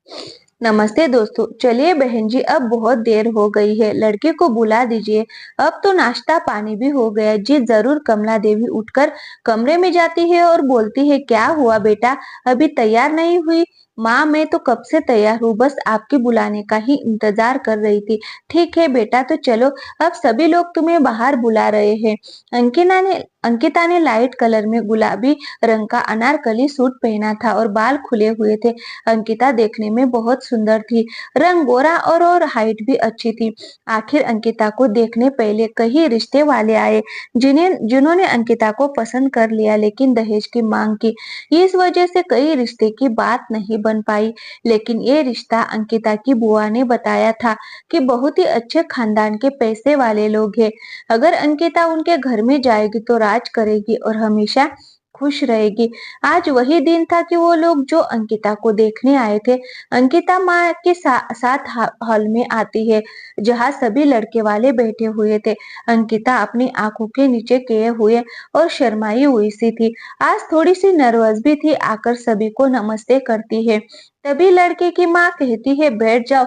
नमस्ते दोस्तों। चलिए बहन जी, अब बहुत देर हो गई है, लड़के को बुला दीजिए। अब तो नाश्ता पानी भी हो गया जी। जरूर कमला देवी उठकर कमरे में जाती है और बोलती है, क्या हुआ बेटा, अभी तैयार नहीं हुई? माँ, मैं तो कब से तैयार हूँ, बस आपके बुलाने का ही इंतजार कर रही थी। ठीक है बेटा, तो चलो, अब सभी लोग तुम्हें बाहर बुला रहे हैं। अंकिता ने लाइट कलर में गुलाबी रंग का अनारकली सूट पहना था और बाल खुले हुए थे। अंकिता देखने में बहुत सुंदर थी, रंग गोरा और हाइट भी अच्छी थी। आखिर अंकिता को देखने पहले कई रिश्ते वाले आए, जिन्होंने अंकिता को पसंद कर लिया, लेकिन दहेज की मांग की। इस वजह से कई रिश्ते की बात नहीं बन पाई। लेकिन ये रिश्ता अंकिता की बुआ ने बताया था कि बहुत ही अच्छे खानदान के पैसे वाले लोग हैं। अगर अंकिता उनके घर में जाएगी तो राज करेगी और हमेशा खुश रहेगी। आज वही दिन था कि वो लोग जो अंकिता को देखने आए थे, अंकिता माँ के साथ हॉल में आती है, जहाँ सभी लड़के वाले बैठे हुए थे। अंकिता अपनी आंखों के नीचे किए हुए और शर्माई हुई सी थी। आज थोड़ी सी नर्वस भी थी। आकर सभी को नमस्ते करती है। तभी लड़के की माँ कहती है, बैठ जाओ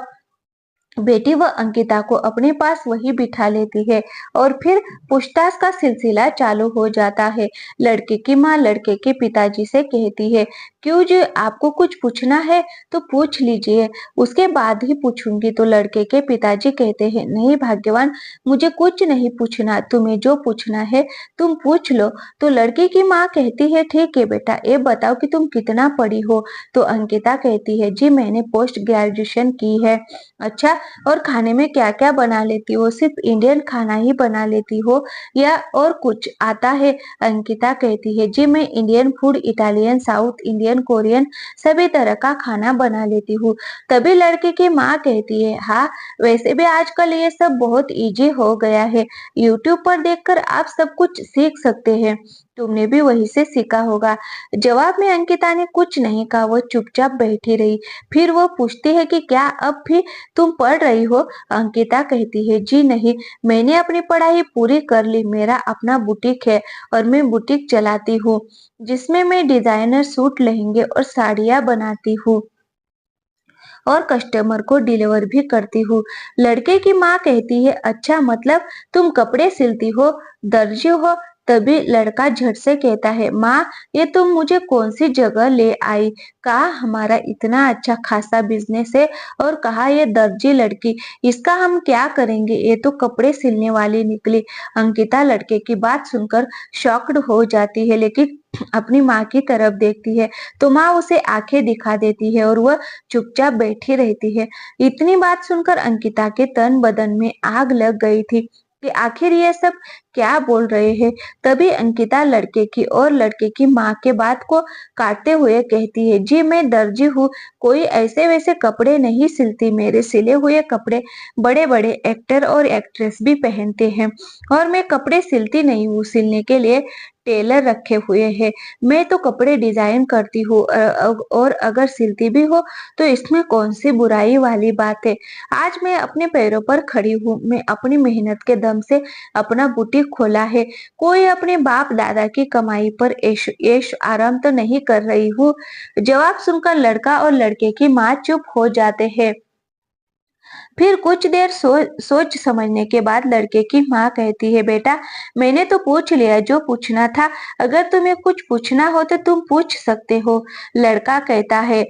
बेटी। वह अंकिता को अपने पास वही बिठा लेती है और फिर पूछताछ का सिलसिला चालू हो जाता है। लड़के की माँ लड़के के पिताजी से कहती है, क्यों जी, आपको कुछ पूछना है तो पूछ लीजिए, उसके बाद ही पूछूंगी। तो लड़के के पिताजी कहते हैं, नहीं भाग्यवान, मुझे कुछ नहीं पूछना, तुम्हें जो पूछना है तुम पूछ लो। तो लड़के की माँ कहती है, ठीक है बेटा, ये बताओ कि तुम कितना पढ़ी हो? तो अंकिता कहती है, जी मैंने पोस्ट ग्रेजुएशन की है। अच्छा, और खाने में क्या-क्या बना लेती हो? सिर्फ इंडियन खाना ही बना लेती हो या और कुछ आता है? अंकिता कहती है, जी मैं Indian food, Italian, south Indian, Korean सभी तरह का खाना बना लेती हूँ। तभी लड़के की माँ कहती है, हाँ, वैसे भी आजकल ये सब बहुत इजी हो गया है। यूट्यूब पर देखकर आप सब कुछ सीख सकते हैं। तुमने भी वहीं से सीखा होगा। जवाब में अंकिता ने कुछ नहीं कहा, वो चुपचाप बैठी रही। फिर वो पूछती है कि क्या अब भी तुम पढ़ रही हो? अंकिता कहती है, जी नहीं, मैंने अपनी पढ़ाई पूरी कर ली। मेरा अपना बुटीक है और मैं बुटीक चलाती हूँ, जिसमें मैं डिजाइनर सूट, लहंगे और साड़ियाँ बनाती हूँ और कस्टमर को डिलीवर भी करती हूँ। लड़के की माँ कहती है, अच्छा, मतलब तुम कपड़े सिलती हो, दर्जी हो? तभी लड़का झट से कहता है, माँ, ये तुम मुझे कौन सी जगह ले आई? कहा हमारा इतना अच्छा खासा बिजनेस है और कहा ये दर्जी लड़की, इसका हम क्या करेंगे? ये तो कपड़े सिलने वाली निकली। अंकिता लड़के की बात सुनकर शॉक्ड हो जाती है, लेकिन अपनी माँ की तरफ देखती है तो माँ उसे आंखें दिखा देती है और वह चुपचाप बैठी रहती है। इतनी बात सुनकर अंकिता के तन बदन में आग लग गई थी कि आखिर ये सब क्या बोल रहे हैं। तभी अंकिता लड़के की और लड़के की माँ के बात को काटते हुए कहती है, जी मैं दर्जी हूँ, कोई ऐसे वैसे कपड़े नहीं सिलती। मेरे सिले हुए कपड़े बड़े बड़े एक्टर और एक्ट्रेस भी पहनते हैं और मैं कपड़े सिलती नहीं हूँ, सिलने के लिए टेलर रखे हुए हैं। मैं तो कपड़े डिजाइन करती हूँ और अगर सिलती भी हो तो इसमें कौन सी बुराई वाली बात है? आज मैं अपने पैरों पर खड़ी हूँ। मैं अपनी मेहनत के दम से अपना बुटीक खोला है। कोई अपने बाप दादा की कमाई पर ऐश ऐश आराम तो नहीं कर रही हूँ। जवाब सुनकर लड़का और लड़के की माँ चुप हो जाते हैं। फिर कुछ देर सोच समझने के बाद लड़के की माँ कहती है, बेटा, मैंने तो पूछ लिया जो पूछना था। अगर तुम्हें कुछ पूछना हो तो तुम पूछ सकते हो। लड़का कहता है,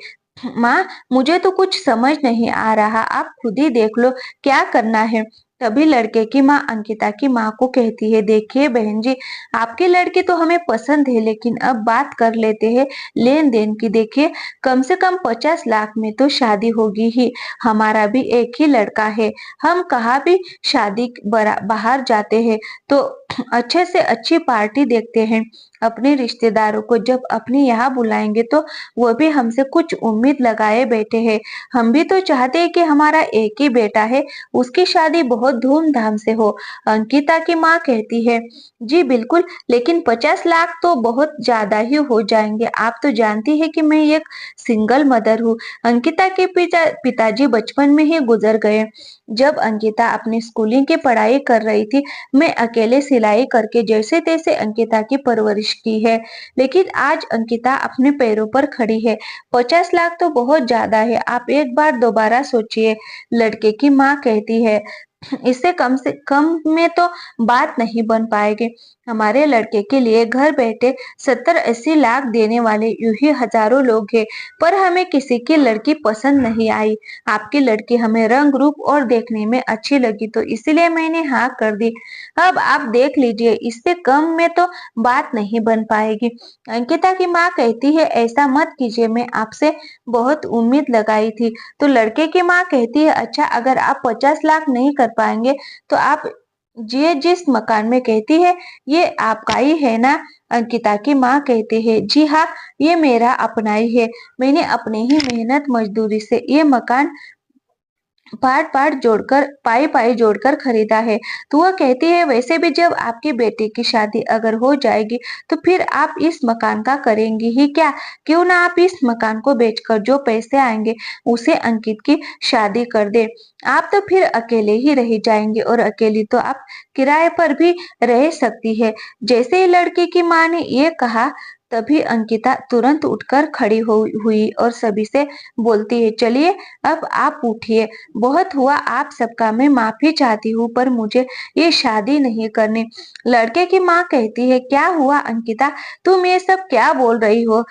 माँ, मुझे तो कुछ समझ नहीं आ रहा, आप खुद ही देख लो क्या करना है। तभी लड़के की माँ अंकिता की माँ को कहती है, देखिए बहन जी, आपके लड़के तो हमें पसंद है, लेकिन अब बात कर लेते हैं लेन देन की। देखिए, कम से कम 50 लाख में तो शादी होगी ही। हमारा भी एक ही लड़का है। हम कहाँ भी शादी बाहर जाते हैं तो अच्छे से अच्छी पार्टी देखते हैं। अपने रिश्तेदारों को जब अपने यहाँ बुलाएंगे तो वो भी हमसे कुछ उम्मीद लगाए बैठे हैं। हम भी तो चाहते हैं कि हमारा एक ही बेटा है, उसकी शादी बहुत धूमधाम से हो। अंकिता की माँ कहती है, जी बिल्कुल, लेकिन 50 लाख तो बहुत ज्यादा ही हो जाएंगे। आप तो जानती है कि मैं एक सिंगल मदर हूँ। अंकिता के पिताजी बचपन में ही गुजर गए। जब अंकिता अपनी स्कूलिंग की पढ़ाई कर रही थी, मैं अकेले सिलाई करके जैसे तैसे अंकिता की परवरिश की है, लेकिन आज अंकिता अपने पैरों पर खड़ी है। 50 लाख तो बहुत ज्यादा है, आप एक बार दोबारा सोचिए, लड़के की माँ कहती है। इससे कम से कम में तो बात नहीं बन पाएगी। हमारे लड़के के लिए घर बैठे 70-80 लाख देने वाले यूं ही हजारों लोग हैं, पर हमें किसी की लड़की पसंद नहीं आई। आपकी लड़की हमें रंग रूप और देखने में अच्छी लगी, तो इसलिए मैंने हाँ कर दी। अब आप देख लीजिए, इससे कम में तो बात नहीं बन पाएगी। अंकिता की माँ कहती है, ऐसा मत कीजिए, मैं आपसे बहुत उम्मीद लगाई थी। तो लड़के की माँ कहती है, अच्छा अगर आप 50 लाख नहीं कर पाएंगे तो आप ये जिस मकान में कहती है ये आपका ही है ना? अंकिता की माँ कहती है, जी हाँ, ये मेरा अपना ही है। मैंने अपने ही मेहनत मजदूरी से ये मकान पार्ट-पार्ट जोड़कर पाई-पाई जोड़कर खरीदा है। तो वह कहती है, वैसे भी जब आपकी बेटी की शादी अगर हो जाएगी तो फिर आप इस मकान का करेंगी ही क्या? क्यों ना आप इस मकान को बेचकर जो पैसे आएंगे उसे अंकित की शादी कर दे। आप तो फिर अकेले ही रह जाएंगे, और अकेली तो आप किराए पर भी रह सकती है। जैसे ही लड़के की माँ ने ये कहा, तभी अंकिता तुरंत उठकर खड़ी हुई और सभी से बोलती है, चलिए अब आप उठिए। बहुत हुआ आप सबका, मैं माफी चाहती हूँ, पर मुझे ये शादी नहीं करनी। लड़के की माँ कहती है, क्या हुआ अंकिता, तुम ये सब क्या बोल रही हो?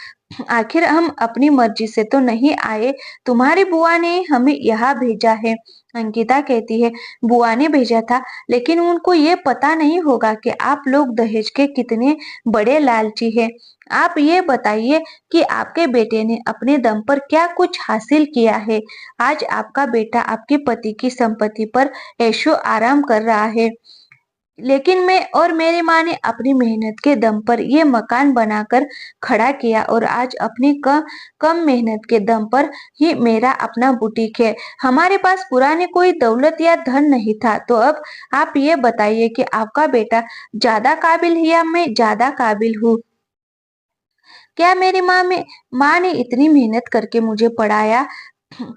आखिर हम अपनी मर्जी से तो नहीं आए, तुम्हारी बुआ ने हमें यहाँ भेजा है। अंकिता कहती है, बुआ ने भेजा था, लेकिन उनको ये पता नहीं होगा कि आप लोग दहेज के कितने बड़े लालची हैं। आप ये बताइए कि आपके बेटे ने अपने दम पर क्या कुछ हासिल किया है? आज आपका बेटा आपके पति की संपत्ति पर ऐशो आराम कर रहा है, लेकिन मैं और मेरी माँ ने अपनी मेहनत के दम पर ये मकान बनाकर खड़ा किया, और आज अपनी कम मेहनत के दम पर ही मेरा अपना बुटीक है। हमारे पास पुराने कोई दौलत या धन नहीं था। तो अब आप ये बताइए कि आपका बेटा ज्यादा काबिल है या मैं ज्यादा काबिल हूँ? क्या मेरी माँ ने इतनी मेहनत करके मुझे पढ़ाया,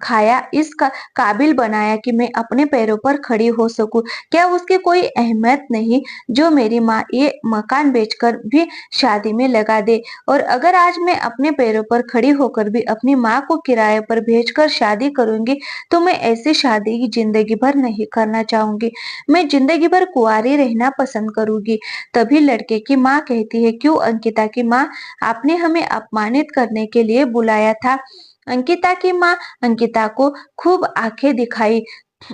खाया, इस काबिल बनाया कि मैं अपने पैरों पर खड़ी हो सकूं? क्या उसकी कोई अहमियत नहीं जो मेरी माँ ये मकान बेचकर भी शादी में लगा दे? और अगर आज मैं अपने पैरों पर खड़ी होकर भी अपनी माँ को किराए पर भेजकर शादी करूंगी, तो मैं ऐसी शादी जिंदगी भर नहीं करना चाहूंगी। मैं जिंदगी भर कुंवारी रहना पसंद करूंगी। तभी लड़के की माँ कहती है, क्यों अंकिता की माँ, आपने हमें अपमानित करने के लिए बुलाया था? अंकिता की माँ अंकिता को खूब आंखें दिखाई,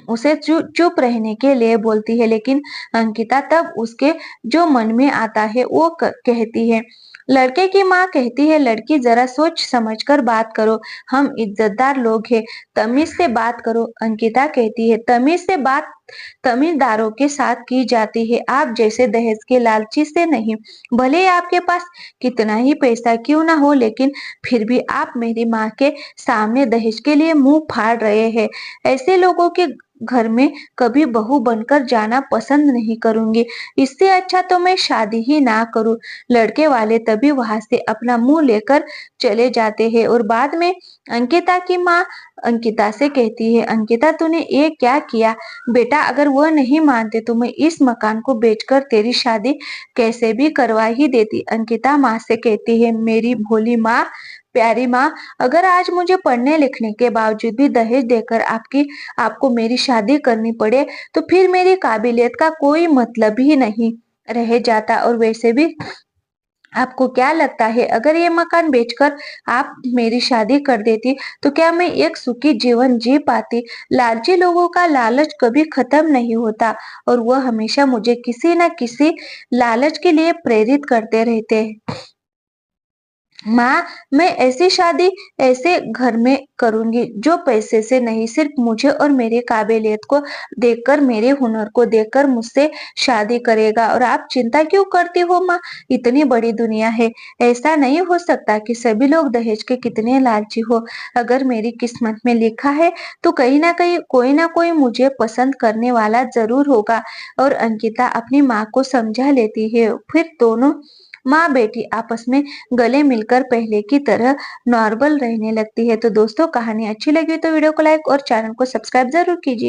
उसे चुप रहने के लिए बोलती है, लेकिन अंकिता तब उसके जो मन में आता है वो कहती है। लड़के की माँ कहती है, लड़की जरा सोच समझ कर बात करो, हम इज्जतदार लोग हैं, तमीज से बात करो। अंकिता कहती है, तमीज से बात तमीजदारों के साथ की जाती है, आप जैसे दहेज के लालची से नहीं। भले ही आपके पास कितना ही पैसा क्यों ना हो, लेकिन फिर भी आप मेरी माँ के सामने दहेज के लिए मुंह फाड़ रहे हैं। ऐसे लोगों के घर में कभी बहू बनकर जाना पसंद नहीं करूंगी। इससे अच्छा तो मैं शादी ही ना करूं। लड़के वाले तभी वहां से अपना मुंह लेकर चले जाते हैं, और बाद में अंकिता की माँ अंकिता से कहती है, अंकिता तूने ये क्या किया? बेटा अगर वह नहीं मानते तो मैं इस मकान को बेचकर तेरी शादी कैसे भी करवा ही देती। अंकिता माँ से कहती है, मेरी भोली माँ, प्यारी माँ, अगर आज मुझे पढ़ने लिखने के बावजूद भी दहेज देकर आपको मेरी शादी करनी पड़े, तो फिर मेरी काबिलियत का कोई मतलब ही नहीं रह जाता। और वैसे भी आपको क्या लगता है, अगर ये मकान बेचकर आप मेरी शादी कर देती तो क्या मैं एक सुखी जीवन जी पाती? लालची लोगों का लालच कभी खत्म नहीं होता, और वह हमेशा मुझे किसी न किसी लालच के लिए प्रेरित करते रहते हैं। माँ, मैं ऐसी शादी ऐसे घर में करूंगी जो पैसे से नहीं, सिर्फ मुझे और मेरी काबिलियत को देखकर, मेरे हुनर को देखकर मुझसे शादी करेगा। और आप चिंता क्यों करती हो माँ, इतनी बड़ी दुनिया है, ऐसा नहीं हो सकता कि सभी लोग दहेज के कितने लालची हो। अगर मेरी किस्मत में लिखा है तो कहीं ना कोई मुझे पसंद करने वाला जरूर होगा। और अंकिता अपनी माँ को समझा लेती है, फिर दोनों माँ बेटी आपस में गले मिलकर पहले की तरह नॉर्मल रहने लगती है। तो दोस्तों, कहानी अच्छी लगी तो वीडियो को लाइक और चैनल को सब्सक्राइब जरूर कीजिए।